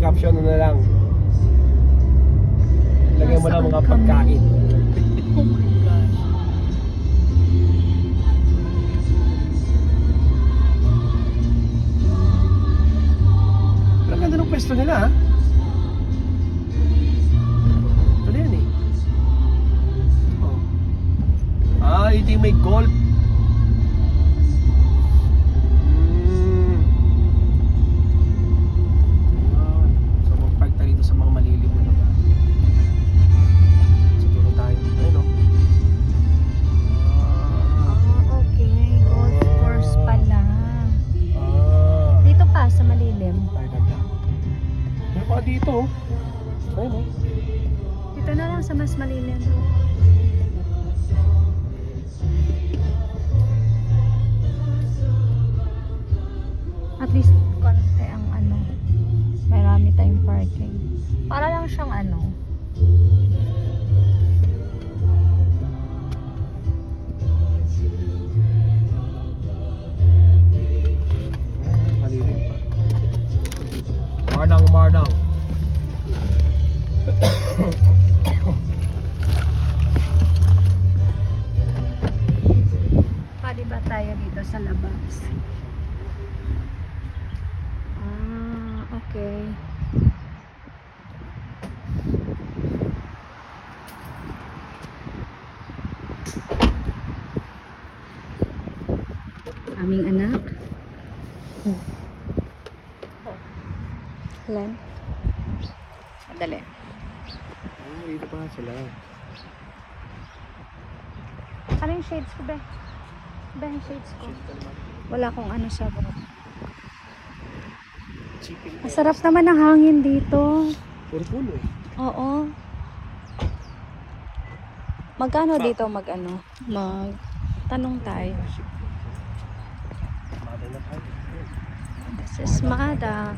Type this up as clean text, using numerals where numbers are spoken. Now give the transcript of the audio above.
caption na lang. Lagyan mo lang mga pagkain. Oh my gosh. Pero ang ganda ng pwesto nila ha. Ito na yan eh. Oh. Ah, ito yung may golf. Ayan. So mag-park tayo dito sa mga malilim na lugar. Sa tulong tayo. Ayun o. Okay. Golf course pala. Dito pa sa malilim. Ay, ganda. Pero pa dito oh. Ayun o. Dito na lang sa mas malilim. At least konti ang ano. Marami tayong parking. Para lang siyang ano. Malilim pa. Mardang. Pwede ba tayo dito sa labas? Okay. Aming anak. Lan. Madali. Ay, dito pa sila. Ano yung shades ko, be? Be, yung shades ko. Wala akong ano sa bro. Masarap naman ang hangin dito. Puro puno eh. Oo. Magkano dito tanong tayo. Mother na tayo. This is Madam.